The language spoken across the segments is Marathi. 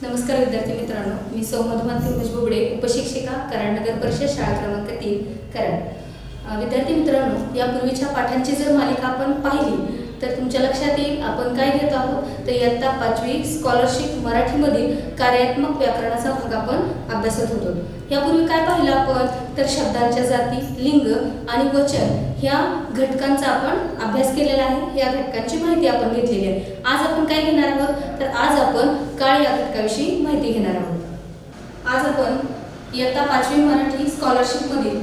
नमस्कार विद्यार्थी मित्रांनो, मी सौ मधुमालती उमेश बोबडे, उपशिक्षिका, कराड नगर परिषद शाळा क्रमांक 3 कराड। विद्यार्थी मित्रांनो, यापूर्वीच्या पाठांची जर मालिका आपण पाहिली तर तुमच्या लक्षात येईल आपण काय घेत आहोत तर इयत्ता 5वी स्कॉलरशिप मराठीमधील कार्यात्मक व्याकरणाचा भाग आपण अभ्यासत होतो। यापूर्वी काय पाहिलं आपण तर शब्दांच्या जाती, लिंग आणि वचन ह्या घटकांचा आपण अभ्यास केलेला आहे। या घटकांची माहिती आपण घेतलेली आहे। आज आपण काय घेणार आहोत तर आज आपण काळ या घटकाविषयी माहिती घेणार आहोत। आज आपण इयत्ता 5वी मराठी स्कॉलरशिप मधील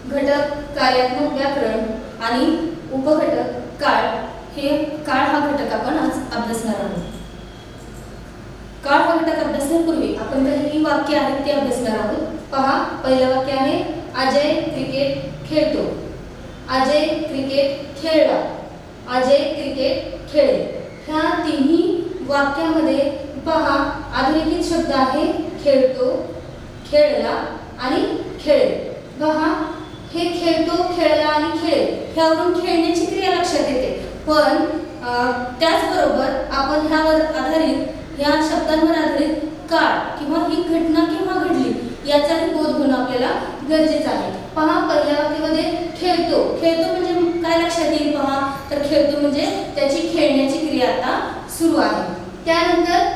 घटक कार्यात्मक व्याकरण आणि उपघटक काळ काळ हा घटक आपण आज अभ्यासणार आहोत। काळ हा घटक अभ्यासण्यापूर्वी आपण काही वाक्य आहेत ते अभ्यासणार आहोत। पहा, पहिलं वाक्य आहे अजय क्रिकेट खेळतो। अजय क्रिकेट खेळला। अजय क्रिकेट खेळले। ह्या तिन्ही वाक्यामध्ये पहा अधोरेखित शब्द आहे खेळतो, खेळला आणि खेळले। पहा, हे खेळतो, खेळला आणि खेळले ह्यावरून खेळण्याची क्रिया लक्षात येते, पण त्याचबरोबर आपण ह्यावर आधारित ह्या शब्दांवर आधारित काळ किंवा ही घटना केव्हा घडली याचाही बोध होणं आपल्याला गरजेचं आहे। पहा, पहिल्या वाक्यामध्ये खेळतो, खेळतो म्हणजे काय लक्षात येईल पहा तर खेळतो म्हणजे त्याची खेळण्याची क्रिया आता सुरू आहे। त्यानंतर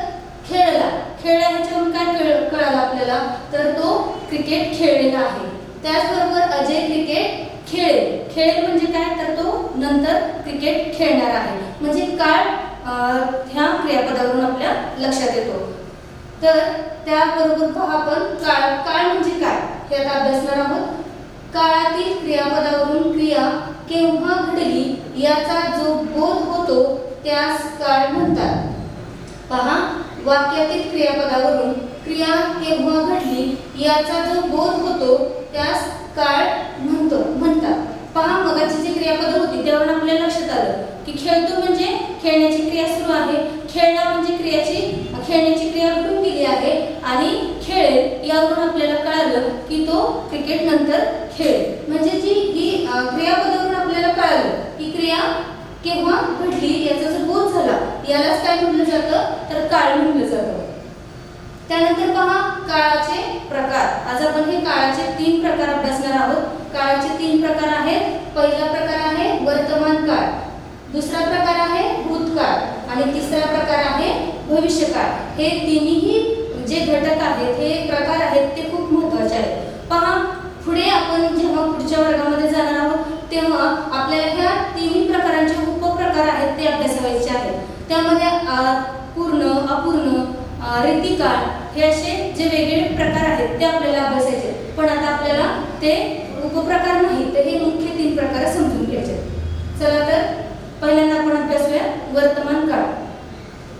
खेळला, खेळला ह्याच्यावरून काय कळालं आपल्याला तर तो क्रिकेट खेळलेला आहे। त्याचबरोबर अजय क्रिकेट खेळेल, खेळेल म्हणजे काय तर तो नंतर क्रिकेट खेळणार आहे, म्हणजे काळ ह्या क्रियापदावरून आपल्या लक्षात येतो। तर त्याबरोबर पहा आपण काळ काळ म्हणजे काय हे आता अभ्यासणार आहोत। काळातील क्रियापदावरून क्रिया केव्हा घडली याचा जो बोध होतो त्यास काळ म्हणतात। पहा, वाक्यातील क्रियापदावरून क्रिया केव्हा घडली याचा जो बोध होतो त्यास काळ म्हणतात। पहा, मगाची जी क्रियापद होती त्यावरून आपल्याला लक्षात आलं की खेळतो म्हणजे खेळण्याची क्रिया सुरू आहे, खेळला म्हणजे खेळण्याची क्रिया घडून गेली आहे आणि खेळेल यावरून आपल्याला कळालं की तो क्रिकेट नंतर खेळेल, म्हणजे जी ही क्रियापदावरून आपल्याला कळालं की क्रिया केव्हा घडली याचा जो बोध झाला यालाच काय म्हटलं जातं तर काळ म्हटलं जातं। त्यानंतर पहा काळाचे प्रकार। आज आपण हे काळाचे 3 प्रकार अभ्यासणार आहोत। काळाचे 3 प्रकार आहेत। पहिला प्रकार आहे वर्तमान काळ, दुसरा प्रकार आहे भूतकाळ आणि तिसरा प्रकार आहे भविष्यकाळ। हे तिन्ही जे घटक आहेत हे प्रकार आहेत ते खूप महत्त्वाचे आहेत। पहा, पुढे आपण जेव्हा पुढच्या वर्गामध्ये जाणार आहोत तेव्हा आपल्याला ह्या तिन्ही प्रकारांचे उपप्रकार आहेत ते अभ्यासायचे आहेत। त्यामध्ये पूर्ण, अपूर्ण, रीतिकाळ हे असे जे वेगवेगळे प्रकार आहेत ते आपल्याला अभ्यासायचे, पण आता आपल्याला ते उपप्रकार नाही तर हे मुख्य 3 प्रकार समजून घ्यायचे। चला तर पहिल्यांदा आपण अभ्यासूया वर्तमान काळ।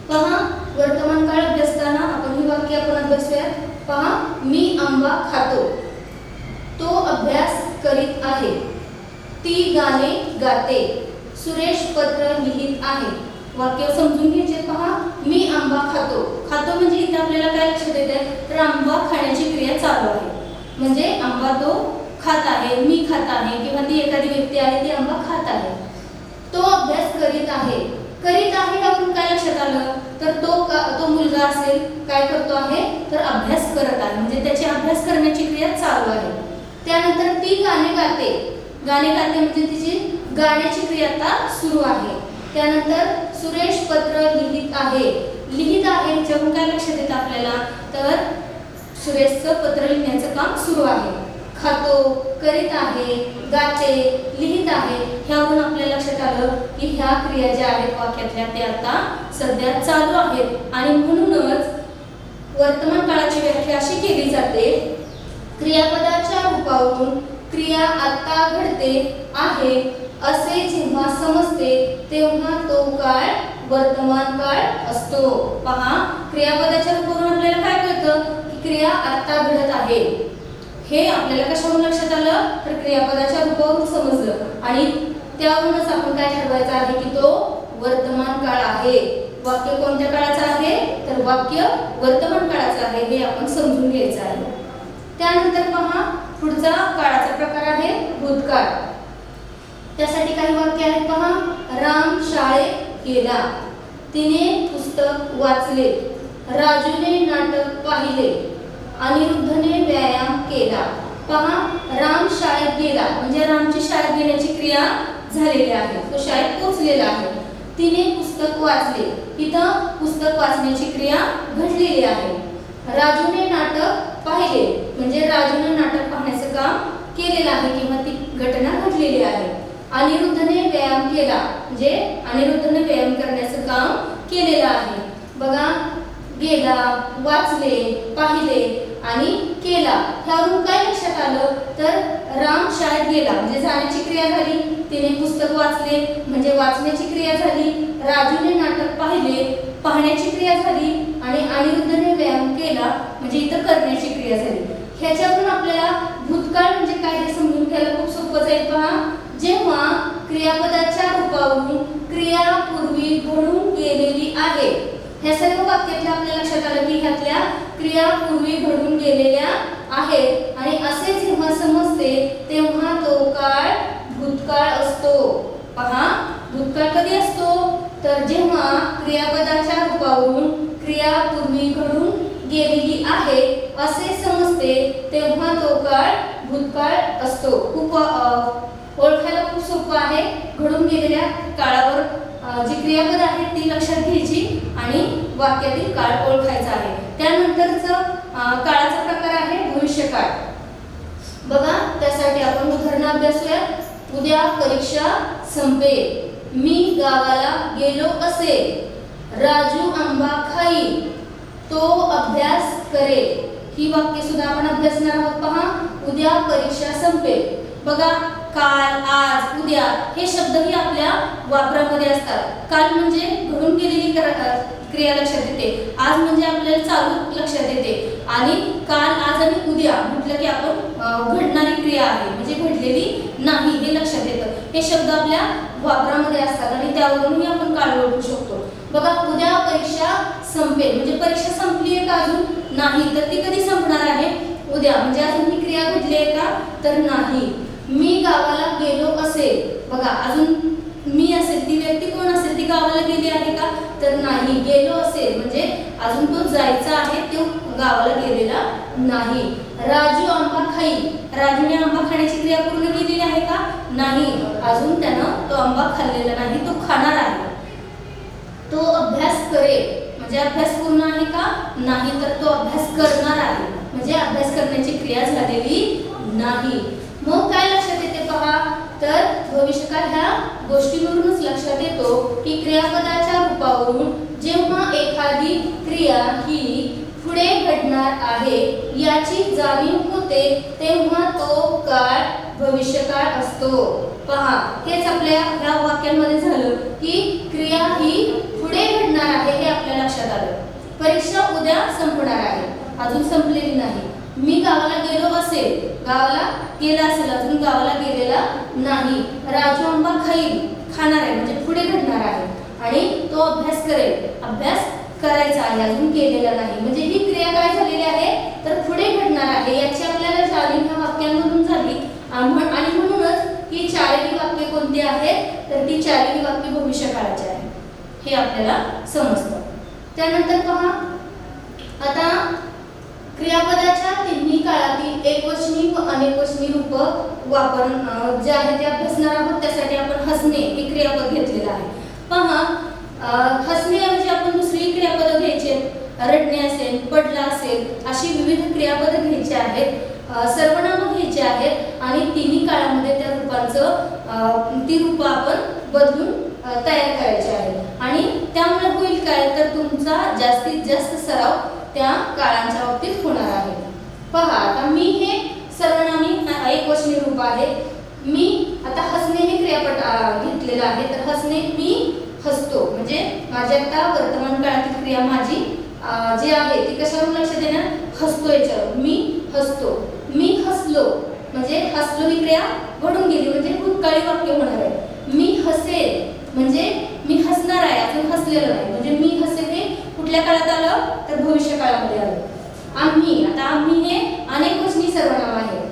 पहा, वर्तमान काळ अभ्यासताना आपण ही वाक्य आपण अभ्यासूया। पहा, मी आंबा खातो, तो अभ्यास करीत आहे, ती गाणे गाते, सुरेश पत्र लिहित आहे। वाक्य समजून घ्यायचे। पहा, मी आंबा खातो, खातो म्हणजे इथे आपल्याला काय लक्षात येते तर आंबा खाण्याची क्रिया चालू आहे, म्हणजे आंबा तो खात आहे, मी खात आहे किंवा ती एखादी व्यक्ती आहे ती आंबा खात आहे। तो अभ्यास करीत आहे, करीत आहे यावरून काय लक्षात आलं तर तो मुलगा असेल काय करतो आहे तर अभ्यास करत आहे, म्हणजे त्याची अभ्यास करण्याची क्रिया चालू आहे। त्यानंतर ती गाणे गाते, गाणे गाते म्हणजे तिची गाण्याची क्रिया आता सुरू आहे। त्यानंतर सुरेश पत्र लिहित आहे, लिहित आहे याच्यावरून काय लक्षात येतं आपल्याला तर सुरेशचं पत्र लिहिण्याचं काम सुरू आहे। खातो, करीत आहे, गाते, लिहित आहे ह्यावरून आपल्याला लक्षात आलं की ह्या क्रिया ज्या आहेत वाक्यातल्या ते आता सध्या चालू आहेत आणि म्हणूनच वर्तमान काळाची व्याख्या अशी केली जाते क्रियापदाच्या रूपावरून क्रिया आता घडते आहे असे जेव्हा समजते तेव्हा तो काळ वर्तमान काळ असतो। पहा, क्रियापदाच्या रूपावरून आपल्याला काय कळतं की क्रिया आता घडत आहे, हे आपल्याला कशावरून लक्षात आलं तर क्रियापदाच्या रूपावरून समजलं आणि त्यावरूनच आपण काय ठरवायचं आहे की तो वर्तमान काळ आहे। वाक्य कोणत्या काळाचं आहे तर वाक्य वर्तमान काळाचं आहे हे आपण समजून घ्यायचं आहे। त्यानंतर पहा, पुढचा काळाचा प्रकार आहे भूतकाळ। त्यासाठी काही वाक्य आहेत। पहा, राम शाळेत गेला, तिने पुस्तक वाचले, राजूने नाटक पाहिले, अनिरुद्धने व्यायाम केला. पहा, राम शाळेत गेला म्हणजे रामची शाळेत गेल्याची क्रिया झालेली आहे, तो शाळेत पोहोचलेला आहे. तिने पुस्तक वाचले, इथं पुस्तक वाचण्याची क्रिया घडलेली आहे. राजूने नाटक पाहिले म्हणजे राजूने नाटक पाहण्याचं काम केलेलं आहे किंवा ती घटना घडलेली आहे. अनिरुद्धने व्यायाम केला म्हणजे अनिरुद्धने व्यायाम करण्याचं काम केलेलं आहे. बघा, गेला, वाचले, पाहिले आणि केला, ह्यावरून काय लक्षात आलं तर राम शाळेत गेला म्हणजे जाण्याची क्रिया झाली, तिने पुस्तक वाचले म्हणजे वाचण्याची क्रिया झाली, राजूने नाटक पाहिले पाहण्याची क्रिया झाली आणि अनिरुद्धने व्यायाम केला म्हणजे इथं करण्याची क्रिया झाली. ह्याच्यावरून आपल्याला भूतकाळ म्हणजे काय हे समजून घ्यायला खूप सोपं जाईल. पहा, जेव्हा क्रियापदाच्या रूपावरून क्रिया पूर्वी घडून गेलेली आहे, ह्या सर्व वाक्यातल्या आपल्या लक्षात आलं की ह्यातल्या क्रिया पूर्वी घडून गेलेल्या आहेत आणि असे जेव्हा समजते तेव्हा तो काळ भूतकाळ असतो. पहा, भूतकाळ कधी असतो तर जेव्हा क्रियापदाच्या रूपावरून क्रिया पूर्वी घडून गेलेली आहे असे समजते तेव्हा तो काळ भूतकाळ असतो. खूप ओळखायला खूप सोपं आहे. घडून गेलेल्या काळावर जी क्रियापद आहे ती लक्षात घ्यायची आणि वाक्यातील काळ ओळखायचा आहे. त्यानंतरचं काळाचा प्रकार आहे भविष्यकाळ. बघा, त्यासाठी आपण उदाहरण अभ्यासूया. उद्या परीक्षा संपेल, मी गावाला गेलो असेल, राजू आंबा खाईल, तो अभ्यास करेल. ही वाक्य सुद्धा आपण अभ्यासणार आहोत. पहा, उद्या परीक्षा संपेल. बघा, काल, आज, उद्या हे शब्दही आपल्या वापरामध्ये असतात. काल म्हणजे घडून गेलेली क्रिया लक्षात येते, आज म्हणजे आपल्याला चालू लक्षात येते आणि काल, आज आणि उद्या म्हटलं की आपण घडणारी क्रिया आहे म्हणजे घडलेली नाही हे लक्षात येतं. हे शब्द आपल्या वापरामध्ये असतात आणि त्यावरूनही आपण काळ ओळखू शकतो. बघा, उद्या परीक्षा संपेल म्हणजे परीक्षा संपली आहे का अजून नाही, तर ती कधी संपणार आहे उद्या म्हणजे अजून ही क्रिया घडली आहे का तर नाही. मी गावाला गेलो असेल, बघा अजून मी असेल ती व्यक्ती कोण असेल ती गावाला गेली आहे का तर नाही. गेलो असेल म्हणजे अजून तो जायचा आहे, तो गावाला गेलेला नाही. राजू आंबा खाईल, राजूने आंबा खाण्याची क्रिया पूर्ण केलेली आहे का नाही, अजून त्यानं तो आंबा खाल्लेला नाही, तो खाणार आहे. तो अभ्यास करेल म्हणजे अभ्यास पूर्ण आहे का नाही, तर तो अभ्यास करणार आहे म्हणजे अभ्यास करण्याची क्रिया झालेली नाही. मग काय लक्षात येते पहा तर भविष्यकाळ ह्या गोष्टीवरूनच लक्षात येतो की क्रियापदाच्या रूपावरून जेव्हा एखादी क्रिया ही पुढे घडणार आहे याची जाणीव होते तेव्हा तो काळ भविष्यकाळ असतो. पहा, हेच आपल्या ह्या वाक्यांमध्ये झालं की क्रिया ही पुढे घडणार आहे हे आपल्या लक्षात आलं. परीक्षा उद्या संपणार आहे, अजून संपलेली नाही. मी गावाला गेलो असेल, गावाला गेला असेल, अजून गावाला गेलेला नाही. राजू आंबा खाईल, खाणार आहे म्हणजे पुढे घडणार आहे आणि तो अभ्यास करेल, अभ्यास करायचा आहे, अजून केलेला नाही म्हणजे ही क्रिया काय झालेली आहे तर पुढे घडणार आहे. याची आपल्याला जाणीव ह्या वाक्यांमधून झाली आणि म्हणूनच ही चारही वाक्ये कोणती आहेत तर ती चारही वाक्ये भविष्यकाळाची आहेत हे आपल्याला समजतं. त्यानंतर पहा, आता क्रियापदाच्या तिन्ही काळातील एकवचनी व अनेकवचनी रूप वापरून जे आहे ते अभ्यासणार आहोत. त्यासाठी आपण हसणे हे क्रियापद घेतलेलं आहे. पहा, हसण्याऐवजी आपण दुसरी क्रियापद घ्यायची, रडणे असेल, पडला असेल, अशी विविध क्रियापद घ्यायची आहेत, सर्वनाम घ्यायची आहेत आणि तिन्ही काळामध्ये त्या रूपांचं ती रूप आपण बदलून तयार करायची आहेत आणि त्यामुळे होईल काय तर तुमचा जास्तीत जास्त सराव त्या काळांच्या बाबतीत होणार आहे. पहा, आता मी हे सर्वनामी एकवचनी रूप आहे. मी आता हसणे हे क्रियापद घेतलेलं आहे, तर हसणे मी हसतो म्हणजे माझ्या आता वर्तमान काळातील क्रिया माझी जी आहे ती कशावरून लक्षात येणार हसतो याच्यावर. मी हसतो, मी हसलो म्हणजे हसलो ही क्रिया घडून गेली म्हणजे भूतकाळी वाक्य होणार आहे. मी हसेल म्हणजे मी हसणार आहे, अजून हसलेलं नाही म्हणजे मी हसेल हे कुठल्या काळात आलं तर भविष्य काळामध्ये आलं. आम्ही, आता आम्ही हे अनेकवचनी सर्वनाम आहे.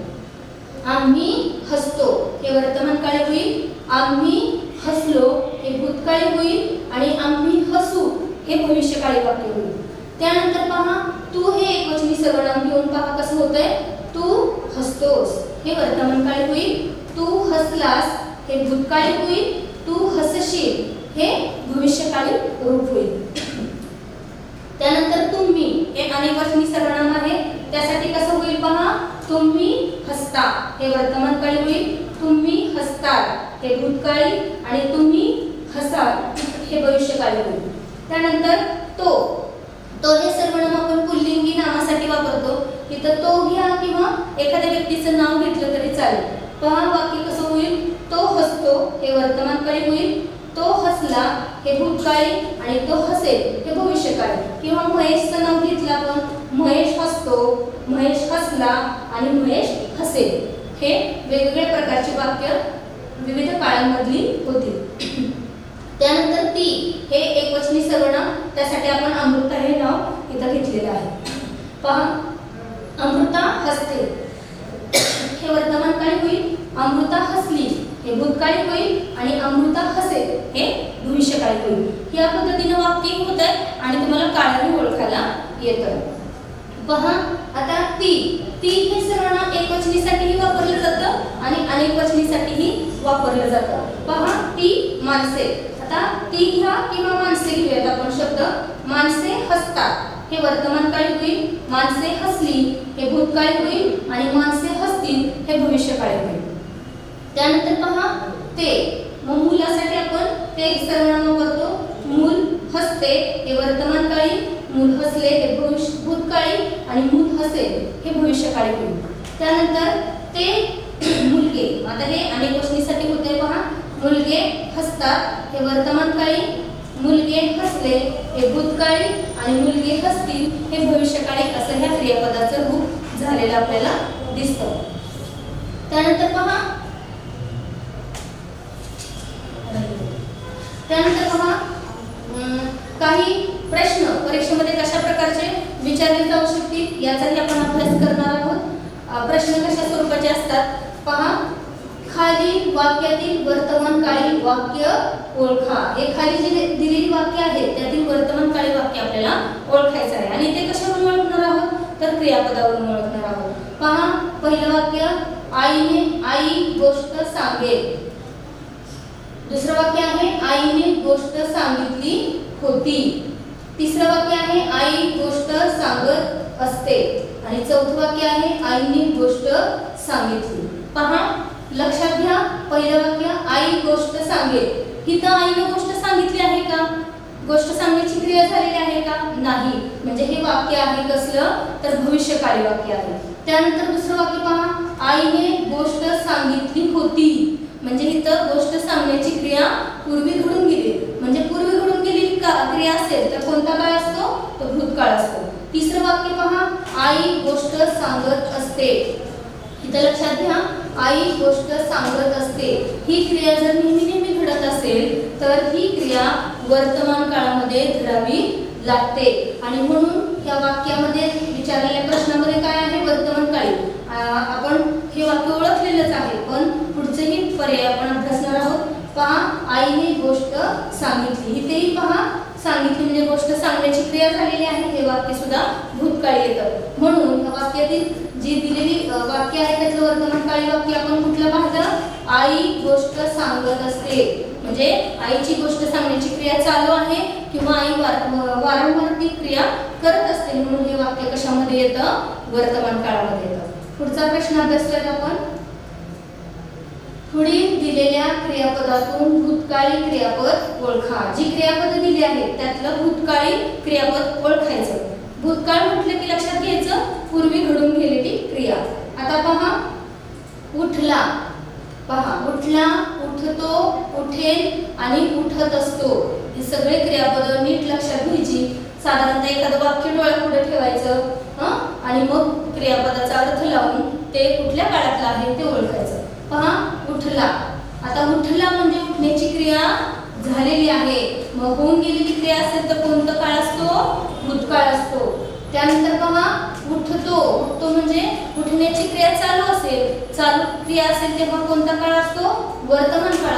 आम्ही हसतो हे वर्तमान काळी होईल, आम्ही हसलो हे भूतकाळी होईल आणि आम्ही हसू हे भविष्यकाळी वाक्य होईल. त्यानंतर पहा तू हे एकवचनी सर्वनाम घेऊन पहा कसं होतंय, तू हसतोस हे वर्तमानकाळी होईल, तू हसलास हे भूतकाळी होईल, तू हसशील हे भविष्यकाळी रूप होईल. त्यानंतर तुम्ही हे अनेकवचनी सर्वनाम आहे, त्यासाठी कसं होईल पहा, तुम्ही हसता हे वर्तमानकाळी होईल, तुम्ही हसतात हे भूतकाळी आणि तुम्ही हसाल हे भविष्यकाळी होईल. त्यानंतर तो हे सर्वनाम आपण पुल्लिंगी नामासाठी वापरतो. तिथं तो घ्या किंवा एखाद्या व्यक्तीचं नाव घेतलं तरी चालेल. पहा वाक्य कसं होईल, तो हसतो हे वर्तमानकाळी होईल, तो हसला हे भूतकाळी आणि तो हसेल हे भविष्यकाळी. किंवा महेशचं नाव घेतलं आपण, महेश हसतो, महेश हसला आणि महेश हसेल. हे वेगवेगळ्या प्रकारची वाक्य विविध काळांमधली होती. त्यानंतर ती हे एकवचनी सर्वनाम, त्यासाठी आपण अमृता हे नाव इथं घेतलेलं आहे. पहा अमृता हसते हे वर्तमानकाळी होईल, अमृता हसली हे भूतकाळी होईल आणि अमृता हसेल हे भविष्यकाळी होईल. या पद्धतीने वाक्य होत आहे आणि तुम्हाला काळाने ओळखायला येतं. पहा आता ती हे सर्वनाम एकवचनीसाठीही वापरलं जातं आणि अनेकवचनीसाठीही वापरलं जातं. पहा ती माणसे, आता ती घ्या किंवा माणसे घेऊयात आपण शब्द. माणसे हसतात हे वर्तमानकाळी होईल, माणसे हसली हे भूतकाळी होईल आणि माणसे हसतील हे भविष्यकाळी होईल. त्यानंतर पहा ते, मग मुलासाठी आपण ते सर्वनाम वापरतो. मूल हसते हे वर्तमानकाळी, मूल हसले हे भूतकाळी आणि मूल हसेल हे भविष्यकाळी होईल. त्यानंतर ते मुलगे, आता हे अनेकवचनीसाठी होते. पहा मुलगे हसतात हे वर्तमानकाळी, मुलगे हसले हे भूतकाळी आणि मुलगे हसतील हे भविष्यकाळी असं ह्या क्रियापदाचं रूप झालेलं आपल्याला दिसतं. त्यानंतर पहा काही प्रश्न परीक्षेमध्ये कशा प्रकारचे विचारले जाऊ शकतील याचाही आपण अभ्यास करणार आहोत. प्रश्न कशा स्वरूपाचे असतात पहा. खाली वाक्यातील वर्तमानकाळी वाक्य ओळखा. हे खाली जी दिलेली वाक्य आहेत त्यातील वर्तमानकाळी वाक्य आपल्याला ओळखायचं आहे आणि ते कशावरून ओळखणार आहोत, तर क्रियापदावरून ओळखणार आहोत. पहा पहिलं वाक्य, आई गोष्ट सांगेल. दुसरं वाक्य आहे, आईने गोष्ट सांगितली होती. तिसरं वाक्य आहे, आई गोष्ट सांगत असते. आणि चौथं वाक्य आहे, आईने गोष्ट सांगितली. पहा लक्षात घ्या, पहिलं वाक्य आई गोष्ट सांगेल. इथं आईने गोष्ट सांगितली आहे का, गोष्ट सांगण्याची क्रिया झालेली आहे का, नाही. म्हणजे हे वाक्य आहे कसलं, तर भविष्यकाळी वाक्य आहे. त्यानंतर दुसरं वाक्य पहा, आईने गोष्ट सांगितली होती. म्हणजे इथं गोष्ट सांगण्याची क्रिया पूर्वी घडून गेली. म्हणजे पूर्वी घडून गेलेली क्रिया असेल तर कोणता काळ असतो, तो भूतकाळ असतो. तिसरं वाक्य पहा, आई गोष्ट सांगत असते. इथं लक्षात घ्या, आई गोष्ट सांगत असते ही क्रिया जर नेहमी घडत असेल तर ही क्रिया वर्तमान काळामध्ये घडावी लागते. आणि म्हणून या वाक्यामध्ये विचारलेल्या प्रश्नामध्ये काय आहे, वर्तमान काळी. आपण हे वाक्य ओळखलेलंच आहे पण पुढचेही पर्याय आपण अभ्यासणार आहोत. पहा आईने गोष्ट सांगितली, इथेही पहा सांगितली म्हणजे गोष्ट सांगण्याची क्रिया झालेली आहे. हे वाक्य सुद्धा भूतकाळी येतं. म्हणून या वाक्यातील जी दिलेली वाक्य आहे त्यातलं वर्तमानकाळी वाक्य आपण कुठलं पाहिलं, आई गोष्ट सांगत असते. म्हणजे आईची गोष्ट सांगण्याची क्रिया चालू आहे किंवा आई वारंवार ती क्रिया करत असते. म्हणून हे वाक्य कशामध्ये येतं, वर्तमान काळामध्ये येतं. पुढचा प्रश्न अभ्यासूयात आपण. पुढील दिलेल्या क्रियापदातून भूतकाळी क्रियापद ओळखा. जी क्रियापद दिली आहेत त्यातलं भूतकाळी क्रियापद ओळखायचं. भूतकाळ म्हटलं की लक्षात घ्यायचं पूर्वी घडून गेलेली क्रिया. आता पहा उठला, पहा उठला, उठतो, उठेल आणि उठत असतो. हे सगळे क्रियापद नीट लक्षात घ्यायची. साधारणतः एखादं वाक्य डोळ्यापुढे ठेवायचं आणि मग क्रियापदाचा अर्थ लावून ते कुठल्या काळातलं आहे ते ओळखायचं. पहा उठला, आता उठला म्हणजे उठण्याची क्रिया झालेली आहे. मग होऊन गेलेली क्रिया असेल तर कोणता काळ असतो, भूतकाळ असतो. त्यानंतर पहा उठतो, उठतो म्हणजे उठण्याची क्रिया चालू असेल, चालू क्रिया असेल तेव्हा कोणता काळ असतो, वर्तमान काळ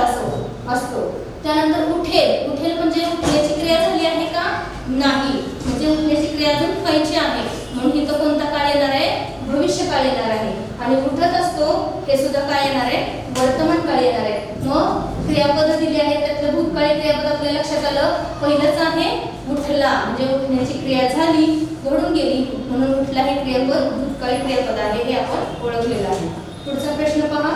असतो. त्यानंतर उठेल, उठेल म्हणजे उठण्याची क्रिया झाली आहे का, नाही. म्हणजे उठण्याची क्रिया व्हायची आहे म्हणून इथं कोणता काळ येणार आहे? भविष्यकाळ येणार आहे. आणि उठत असतो हे सुद्धा काय येणार आहे? वर्तमान काळ येणार आहे. मग क्रियापद दिली आहे त्यातलं भूतकाळी क्रियापद आपल्या लक्षात आलं. पहिलंच आहे उठला, म्हणजे उठण्याची क्रिया झाली, घडून गेली म्हणून उठला हे क्रियापद भूतकाळी क्रियापद आहे, हे आपण ओळखलेलं आहे. पुढचा प्रश्न पहा.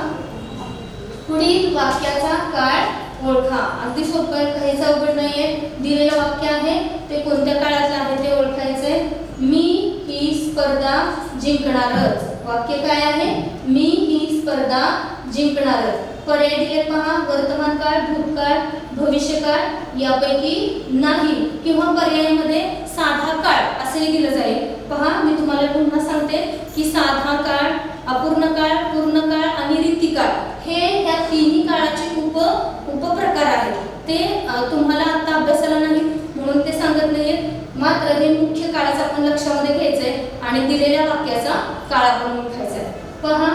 पुढील वाक्याचा काळ ओळखा. अगदी सोपं आहे, काहीच अवघड नाहीये. दिलेलं वाक्य आहे ते कोणत्या काळातलं आहे ते ओळखायचंय. मी ही स्पर्धा जिंकणारच. वाक्य काय आहे? मी ही स्पर्धा जिंकणारच. पर्याय दिले पहा. वर्तमान काळ, भूतकाळ, भविष्यकाळ यापैकी नाही किंवा पर्यायामध्ये साधा काळ असेही दिलं जाईल. पहा मी तुम्हाला पुन्हा सांगते की साधा काळ, अपूर्ण काळ, पूर्ण काळ आणि रीतिकाळ हे ह्या तिन्ही काळाचे उपप्रकार आहेत. ते तुम्हाला आता अभ्यासाला नाही म्हणून ते सांगत नाहीत. मात्र हे मुख्य काळाचं आपण लक्षामध्ये घ्यायचंय आणि दिलेल्या वाक्याचा काळ आपण ओळखायचा आहे. पहा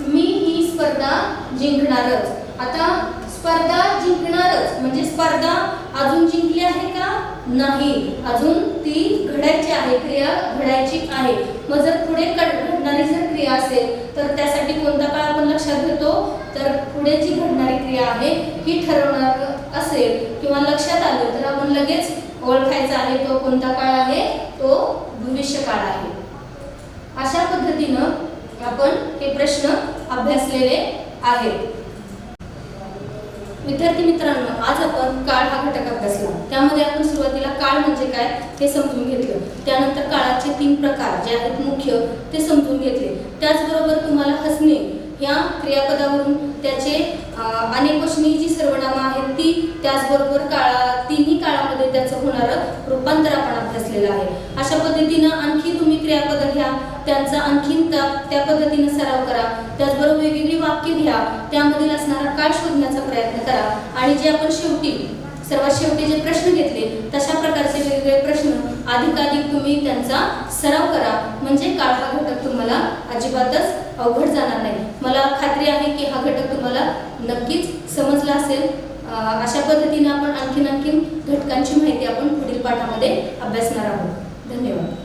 मी ही स्पर्धा जिंकणारच. आता स्पर्धा जिंकणारच म्हणजे स्पर्धा अजून जिंकली आहे का? नाही, अजून ती घडायची आहे, क्रिया घडायची आहे. मग जर पुढे घडणारी जर क्रिया असेल तर त्यासाठी कोणता काळ आपण लक्षात घेतो? तर पुढे जी घडणारी क्रिया आहे ही ठरवणार असेल किंवा लक्षात आलं तर आपण लगेच ओळखायचा आहे तो कोणता काळ आहे? तो भविष्यकाळ आहे. अशा पद्धतीनं आपण हे प्रश्न अभ्यासलेले आहेत. विद्यार्थी मित्रांनो, आज आपण काळ हा घटक अभ्यासला. त्यामध्ये आपण सुरुवातीला काळ म्हणजे काय हे समजून घेतलं. त्यानंतर काळाचे 3 प्रकार जे आहेत मुख्य ते समजून घेतले. त्याचबरोबर तुम्हाला हसणे या क्रियापदावरून त्याचे अनेकवचनी जी सर्वनामं आहेत ती, त्याचबरोबर तिन्ही काळामध्ये त्याचं होणारं रूपांतर आपण अभ्यासलेलं आहे. अशा पद्धतीनं आणखी तुम्ही क्रियापद घ्या, त्यांचा आणखीन त्या पद्धतीनं सराव करा. त्याचबरोबर वेगवेगळी वाक्य घ्या, त्यामधील असणारा काळ शोधण्याचा प्रयत्न करा आणि जे आपण सर्वात शेवटी जे प्रश्न घेतले तशा प्रकारचे वेगवेगळे प्रश्न अधिकाधिक तुम्ही त्यांचा सराव करा. म्हणजे काळ हा घटक तुम्हाला अजिबातच अवघड जाणार नाही. मला खात्री आहे की हा घटक तुम्हाला नक्कीच समजला असेल. अशा पद्धतीने आपण आणखीन घटकांची माहिती आपण पुढील पाठामध्ये अभ्यासणार आहोत. धन्यवाद.